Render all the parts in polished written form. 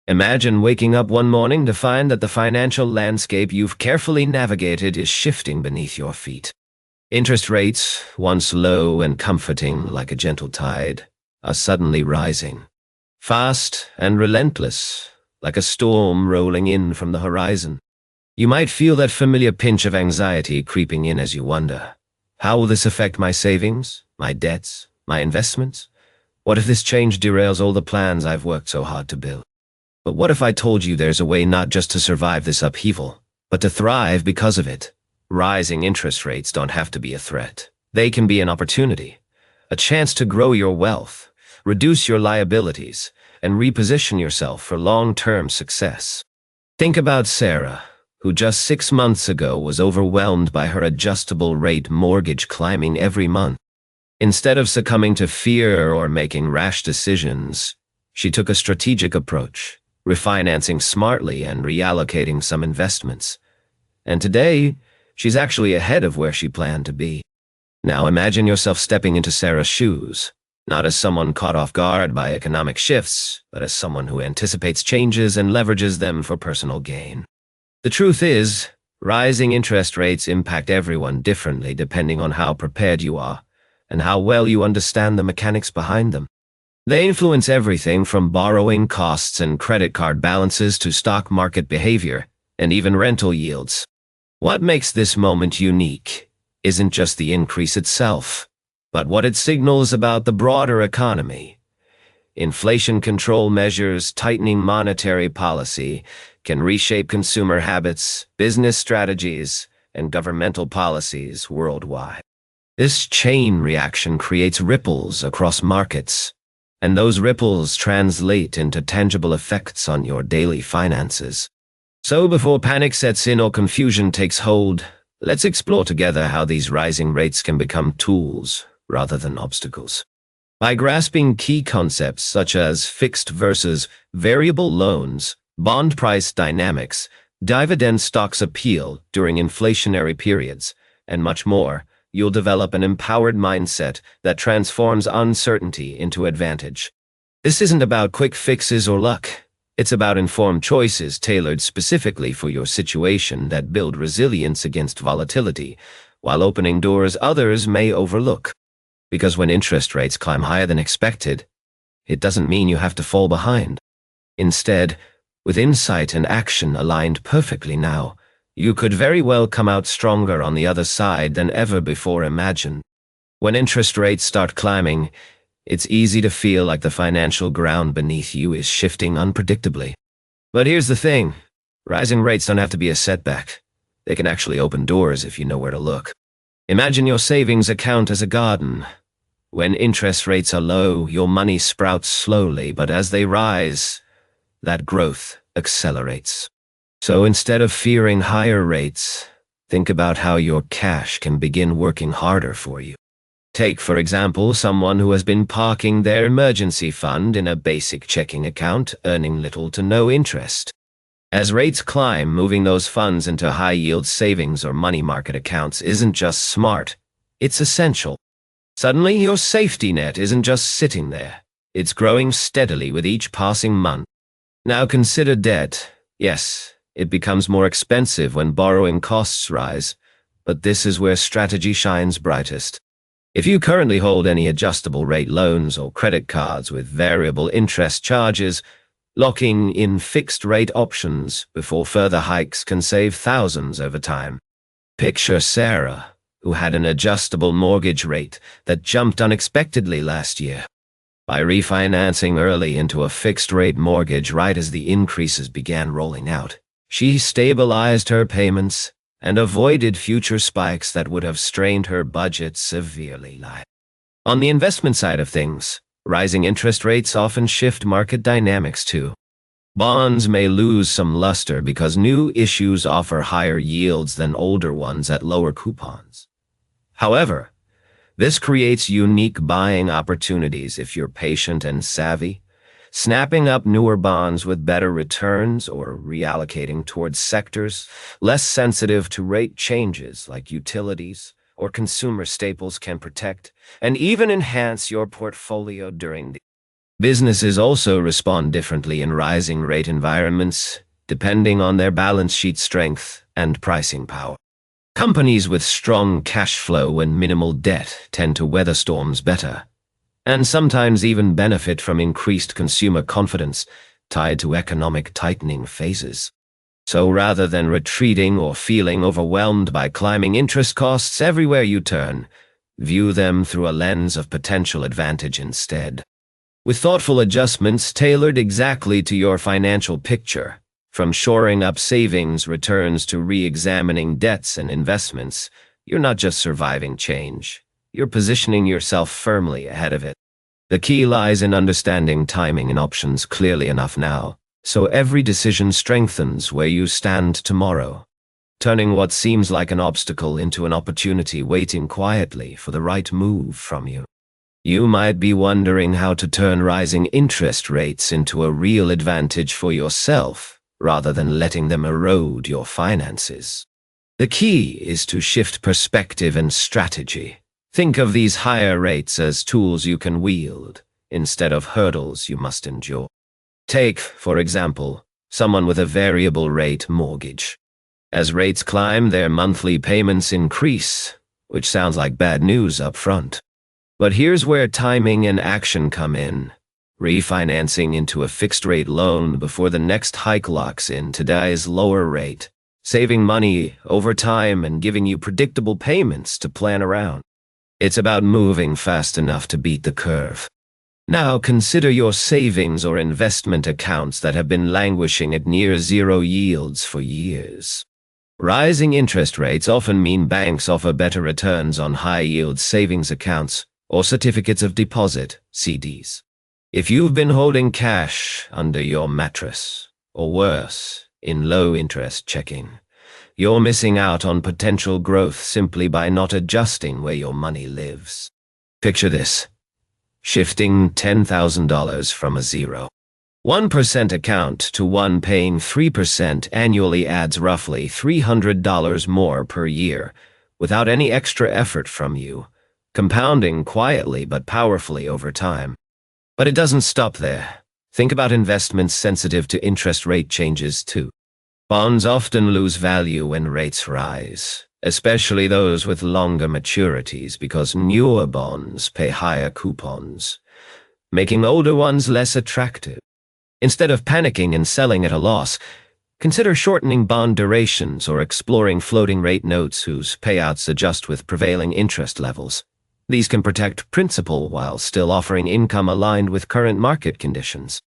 Imagine waking up one morning to find that the financial landscape you've carefully navigated is shifting beneath your feet. Interest rates, once low and comforting like a gentle tide, are suddenly rising. Fast and relentless, like a storm rolling in from the horizon. You might feel that familiar pinch of anxiety creeping in as you wonder, how will this affect my savings, my debts, my investments? What if this change derails all the plans I've worked so hard to build? But what if I told you there's a way not just to survive this upheaval, but to thrive because of it? Rising interest rates don't have to be a threat. They can be an opportunity, a chance to grow your wealth, reduce your liabilities, and reposition yourself for long-term success. Think about Sarah, who just 6 months ago was overwhelmed by her adjustable rate mortgage climbing every month. Instead of succumbing to fear or making rash decisions, she took a strategic approach, refinancing smartly and reallocating some investments. And today, she's actually ahead of where she planned to be. Now imagine yourself stepping into Sarah's shoes, not as someone caught off guard by economic shifts, but as someone who anticipates changes and leverages them for personal gain. The truth is, rising interest rates impact everyone differently depending on how prepared you are and how well you understand the mechanics behind them. They influence everything from borrowing costs and credit card balances to stock market behavior and even rental yields. What makes this moment unique isn't just the increase itself, but what it signals about the broader economy. Inflation control measures, tightening monetary policy can reshape consumer habits, business strategies, and governmental policies worldwide. This chain reaction creates ripples across markets, and those ripples translate into tangible effects on your daily finances. So before panic sets in or confusion takes hold, let's explore together how these rising rates can become tools rather than obstacles. By grasping key concepts such as fixed versus variable loans, bond price dynamics, dividend stocks' appeal during inflationary periods, and much more, you'll develop an empowered mindset that transforms uncertainty into advantage. This isn't about quick fixes or luck. It's about informed choices tailored specifically for your situation that build resilience against volatility, while opening doors others may overlook. Because when interest rates climb higher than expected, it doesn't mean you have to fall behind. Instead, with insight and action aligned perfectly now, you could very well come out stronger on the other side than ever before imagined. When interest rates start climbing, it's easy to feel like the financial ground beneath you is shifting unpredictably. But here's the thing, rising rates don't have to be a setback. They can actually open doors if you know where to look. Imagine your savings account as a garden. When interest rates are low, your money sprouts slowly, but as they rise, that growth accelerates. So instead of fearing higher rates, think about how your cash can begin working harder for you. Take, for example, someone who has been parking their emergency fund in a basic checking account, earning little to no interest. As rates climb, moving those funds into high-yield savings or money market accounts isn't just smart, it's essential. Suddenly, your safety net isn't just sitting there. It's growing steadily with each passing month. Now consider debt. Yes, it becomes more expensive when borrowing costs rise, but this is where strategy shines brightest. If you currently hold any adjustable rate loans or credit cards with variable interest charges, locking in fixed rate options before further hikes can save thousands over time. Picture Sarah, who had an adjustable mortgage rate that jumped unexpectedly last year. By refinancing early into a fixed rate mortgage right as the increases began rolling out, she stabilized her payments and avoided future spikes that would have strained her budget severely. On the investment side of things, rising interest rates often shift market dynamics too. Bonds may lose some luster because new issues offer higher yields than older ones at lower coupons. However, this creates unique buying opportunities if you're patient and savvy, snapping up newer bonds with better returns or reallocating towards sectors less sensitive to rate changes like utilities or consumer staples can protect and even enhance your portfolio during the Businesses also respond differently in rising rate environments, depending on their balance sheet strength and pricing power. Companies with strong cash flow and minimal debt tend to weather storms better, and sometimes even benefit from increased consumer confidence tied to economic tightening phases. So rather than retreating or feeling overwhelmed by climbing interest costs everywhere you turn, view them through a lens of potential advantage instead. With thoughtful adjustments tailored exactly to your financial picture, from shoring up savings returns to re-examining debts and investments, you're not just surviving change, you're positioning yourself firmly ahead of it. The key lies in understanding timing and options clearly enough now, so every decision strengthens where you stand tomorrow, turning what seems like an obstacle into an opportunity waiting quietly for the right move from you. You might be wondering how to turn rising interest rates into a real advantage for yourself, rather than letting them erode your finances. The key is to shift perspective and strategy. Think of these higher rates as tools you can wield, instead of hurdles you must endure. Take, for example, someone with a variable rate mortgage. As rates climb, their monthly payments increase, which sounds like bad news up front. But here's where timing and action come in. Refinancing into a fixed-rate loan before the next hike locks in today's lower rate, saving money over time and giving you predictable payments to plan around. It's about moving fast enough to beat the curve. Now consider your savings or investment accounts that have been languishing at near zero yields for years. Rising interest rates often mean banks offer better returns on high-yield savings accounts or certificates of deposit, CDs. If you've been holding cash under your mattress, or worse, in low-interest checking, you're missing out on potential growth simply by not adjusting where your money lives. Picture this: shifting $10,000 from a 0.1% account to one paying 3% annually adds roughly $300 more per year, without any extra effort from you, compounding quietly but powerfully over time. But it doesn't stop there. Think about investments sensitive to interest rate changes too. Bonds often lose value when rates rise, especially those with longer maturities because newer bonds pay higher coupons, making older ones less attractive. Instead of panicking and selling at a loss, consider shortening bond durations or exploring floating rate notes whose payouts adjust with prevailing interest levels. These can protect principal while still offering income aligned with current market conditions.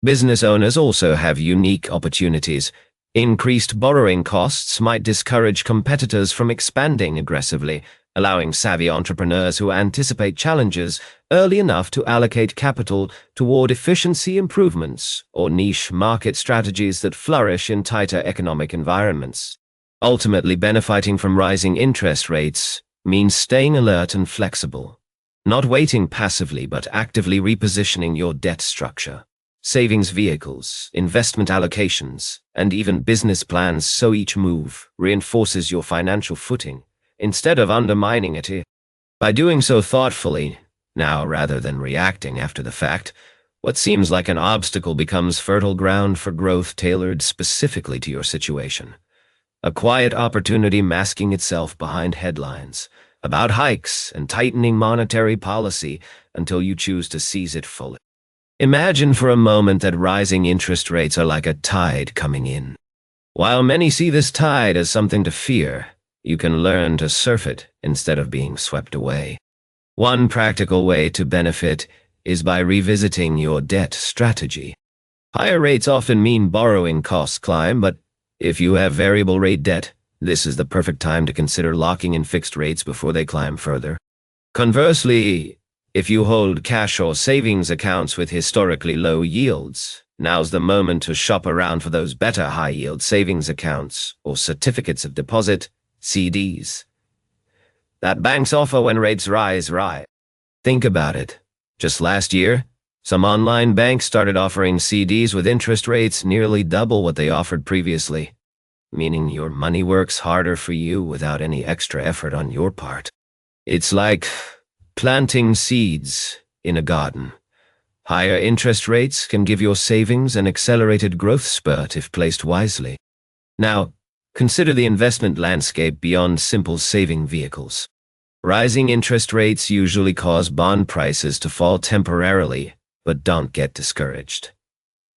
Business owners also have unique opportunities. Increased borrowing costs might discourage competitors from expanding aggressively, allowing savvy entrepreneurs who anticipate challenges early enough to allocate capital toward efficiency improvements or niche market strategies that flourish in tighter economic environments. Ultimately, benefiting from rising interest rates means staying alert and flexible, not waiting passively but actively repositioning your debt structure, savings vehicles, investment allocations, and even business plans so each move reinforces your financial footing instead of undermining it. By doing so thoughtfully, now rather than reacting after the fact, what seems like an obstacle becomes fertile ground for growth tailored specifically to your situation. A quiet opportunity masking itself behind headlines about hikes and tightening monetary policy until you choose to seize it fully. Imagine for a moment that rising interest rates are like a tide coming in. While many see this tide as something to fear, you can learn to surf it instead of being swept away. One practical way to benefit is by revisiting your debt strategy. Higher rates often mean borrowing costs climb, but if you have variable rate debt, this is the perfect time to consider locking in fixed rates before they climb further. Conversely, if you hold cash or savings accounts with historically low yields, now's the moment to shop around for those better high-yield savings accounts or certificates of deposit, CDs, that banks offer when rates rise. Think about it. Just last year, some online banks started offering CDs with interest rates nearly double what they offered previously, meaning your money works harder for you without any extra effort on your part. It's like planting seeds in a garden. Higher interest rates can give your savings an accelerated growth spurt if placed wisely. Now, consider the investment landscape beyond simple saving vehicles. Rising interest rates usually cause bond prices to fall temporarily, but don't get discouraged.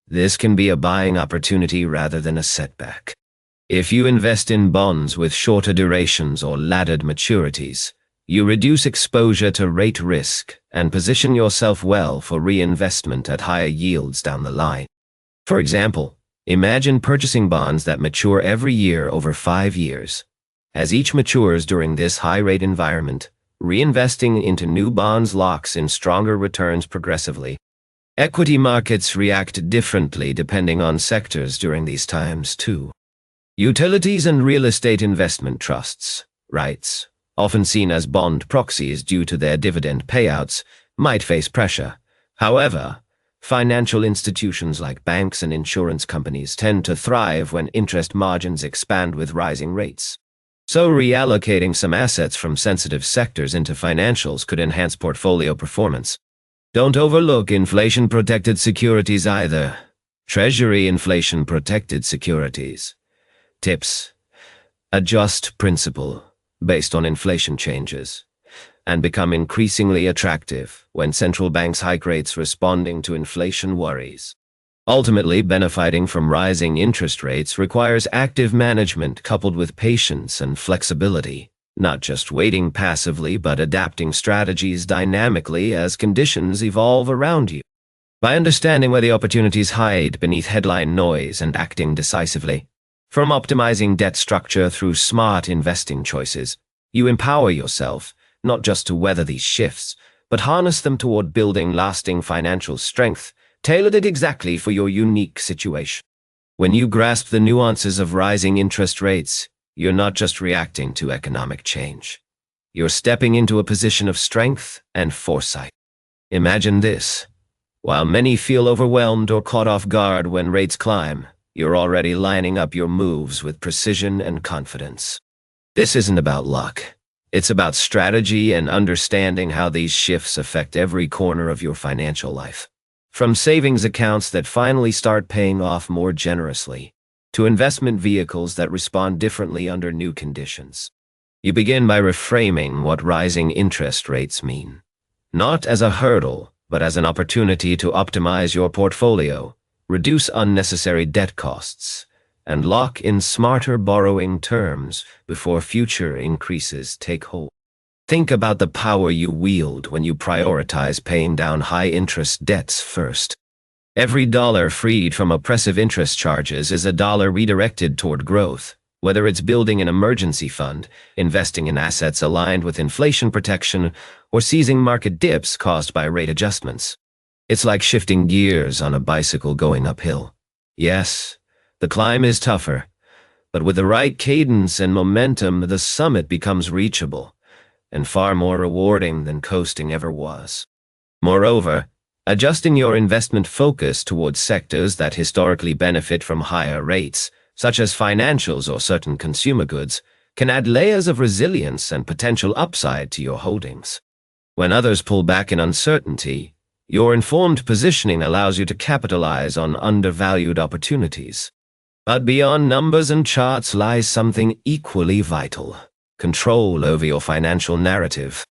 This can be a buying opportunity rather than a setback. If you invest in bonds with shorter durations or laddered maturities, you reduce exposure to rate risk and position yourself well for reinvestment at higher yields down the line. For example, imagine purchasing bonds that mature every year over 5 years. As each matures during this high-rate environment, reinvesting into new bonds locks in stronger returns progressively. Equity markets react differently depending on sectors during these times, too. Utilities and real estate investment trusts, REITs, often seen as bond proxies due to their dividend payouts, might face pressure. However, financial institutions like banks and insurance companies tend to thrive when interest margins expand with rising rates. So reallocating some assets from sensitive sectors into financials could enhance portfolio performance. Don't overlook inflation-protected securities either. Treasury inflation-protected securities. Tips: adjust principal based on inflation changes, and become increasingly attractive when central banks hike rates responding to inflation worries. Ultimately, benefiting from rising interest rates requires active management coupled with patience and flexibility, not just waiting passively but adapting strategies dynamically as conditions evolve around you. By understanding where the opportunities hide beneath headline noise and acting decisively, from optimizing debt structure through smart investing choices, you empower yourself not just to weather these shifts, but harness them toward building lasting financial strength, tailored exactly for your unique situation. When you grasp the nuances of rising interest rates, you're not just reacting to economic change. You're stepping into a position of strength and foresight. Imagine this. While many feel overwhelmed or caught off guard when rates climb, you're already lining up your moves with precision and confidence. This isn't about luck. It's about strategy and understanding how these shifts affect every corner of your financial life. From savings accounts that finally start paying off more generously, to investment vehicles that respond differently under new conditions. You begin by reframing what rising interest rates mean. Not as a hurdle, but as an opportunity to optimize your portfolio, reduce unnecessary debt costs, and lock in smarter borrowing terms before future increases take hold. Think about the power you wield when you prioritize paying down high-interest debts first. Every dollar freed from oppressive interest charges is a dollar redirected toward growth, whether it's building an emergency fund, investing in assets aligned with inflation protection, or seizing market dips caused by rate adjustments. It's like shifting gears on a bicycle going uphill. Yes, the climb is tougher, but with the right cadence and momentum, the summit becomes reachable, and far more rewarding than coasting ever was. Moreover, adjusting your investment focus towards sectors that historically benefit from higher rates, such as financials or certain consumer goods, can add layers of resilience and potential upside to your holdings. When others pull back in uncertainty, your informed positioning allows you to capitalize on undervalued opportunities. But beyond numbers and charts lies something equally vital: control over your financial narrative.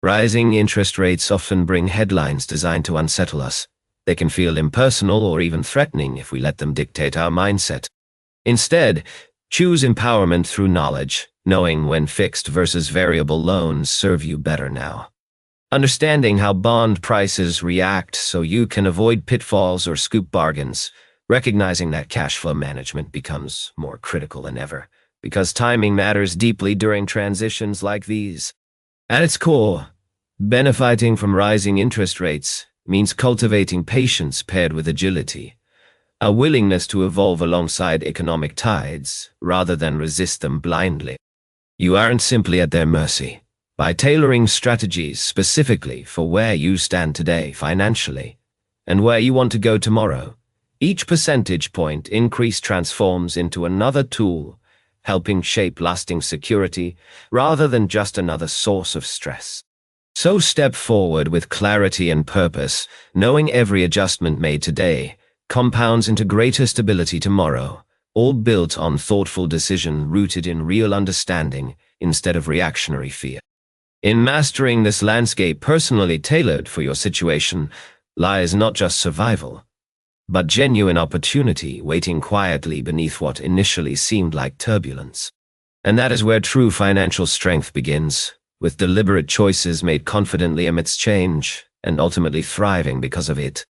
Rising interest rates often bring headlines designed to unsettle us. They can feel impersonal or even threatening if we let them dictate our mindset. Instead, choose empowerment through knowledge, knowing when fixed versus variable loans serve you better now. Understanding how bond prices react so you can avoid pitfalls or scoop bargains, recognizing that cash flow management becomes more critical than ever, because timing matters deeply during transitions like these. At its core, benefiting from rising interest rates means cultivating patience paired with agility, a willingness to evolve alongside economic tides rather than resist them blindly. You aren't simply at their mercy. By tailoring strategies specifically for where you stand today financially and where you want to go tomorrow, each percentage point increase transforms into another tool, helping shape lasting security rather than just another source of stress. So step forward with clarity and purpose, knowing every adjustment made today compounds into greater stability tomorrow, all built on thoughtful decision rooted in real understanding instead of reactionary fear. In mastering this landscape personally tailored for your situation lies not just survival, but genuine opportunity waiting quietly beneath what initially seemed like turbulence. And that is where true financial strength begins, with deliberate choices made confidently amidst change, and ultimately thriving because of it.